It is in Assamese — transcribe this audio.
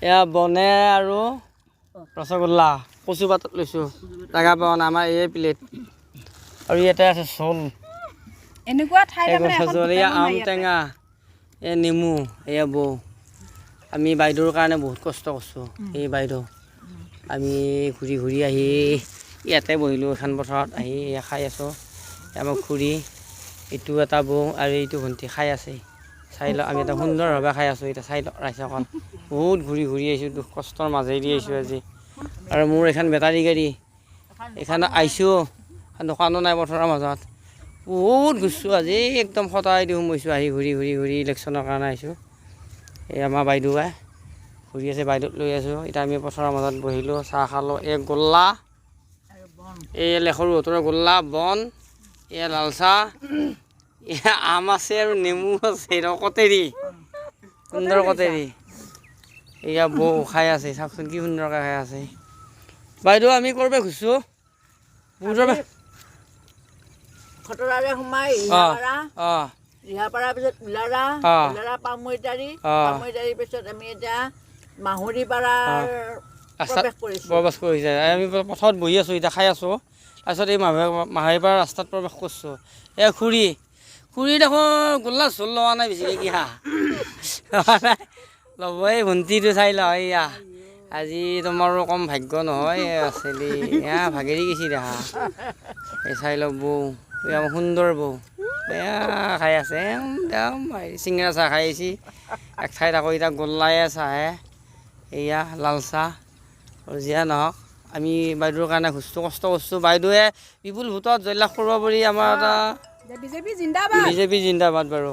এয়া বনে আৰু ৰসগোল্লা কচু পাতত লৈছোঁ জাগা পোৱা নাই আমাৰ এই প্লেট আৰু ইয়াতে আছে চল এনেকুৱা ঠাইত এয়া আম টেঙা এয়া নেমু এয়া বৌ আমি বাইদেউৰ কাৰণে বহুত কষ্ট কৰিছোঁ এই বাইদেউ আমি ঘূৰি ঘূৰি আহি ইয়াতে বহিলোঁ এখন পথাৰত আহি খাই আছোঁ আমাৰ খুৰী এইটো এটা বৌ আৰু এইটো ভণ্টি খাই আছে চাই লওক আমি এটা সুন্দৰভাৱে খাই আছোঁ এতিয়া চাই লওক ৰাইজসকল বহুত ঘূৰি ঘূৰি আহিছোঁ দুখ কষ্টৰ মাজেদি আহিছোঁ আজি আৰু মোৰ এখন বেটাৰী গাড়ী এইখানে আহিছোঁ দোকানো নাই পথাৰৰ মাজত বহুত ঘূৰিছোঁ আজি একদম সদায় দি সোমাইছোঁ আহি ঘূৰি ঘূৰি ঘূৰি ইলেকশ্যনৰ কাৰণে আহিছোঁ এই আমাৰ বাইদেউৱে ঘূৰি আছে বাইদেউক লৈ আছোঁ এতিয়া আমি পথাৰৰ মাজত বহিলোঁ চাহ খালোঁ এই গোল্লা এই সৰুহঁতৰ গোল্লা বন এয়া লাল চাহ এয়া আম আছে আৰু নেমু আছে কটেৰী সুন্দৰ কটেৰী এয়া বৌ খাই আছে চাওকচোন কি সুন্দৰকৈ খাই আছে বাইদেউ আমি কৰবাত ঘূৰিছোঁ খটৰাৰে সোমাই ৰিহাপাৰা পিছত উলাৰা পামৈতাৰী পিছত আমি এতিয়া মাহুৰীপাৰাৰ প্ৰৱেশ কৰিছে আমি পথাৰত বহি আছোঁ এতিয়া খাই আছোঁ তাৰপিছত এই মাহুৰীপাৰা ৰাস্তাত প্ৰৱেশ কৰিছোঁ এই খুৰী দেখোন গোল্লা চোল লোৱা নাই বেছিকৈ কি হা ল'ব এই ভণ্টিটো চাই লওঁ এয়া আজি তোমাৰো কম ভাগ্য নহয় আছিলি এয়া ভাগেৰি গৈছি দেখা এই চাই লওক বৌ এই আমাৰ সুন্দৰ বৌ এয়া খাই আছে একদম চিঙৰা চাহ খাই আহিছি এক ঠাইত আকৌ এতিয়া গোল্লায়ে চাহে এয়া লাল চাহ আৰু যিয়ে নহওক আমি বাইদেউৰ কাৰণে ঘূৰিছোঁ কষ্ট কৰিছোঁ বাইদেৱে বিপুল ভোটত জয়লাভ কৰিব পাৰি আমাৰ এটা বিজেপি জিন্দাবাদ বিজেপি জিন্দাবাদ বাৰু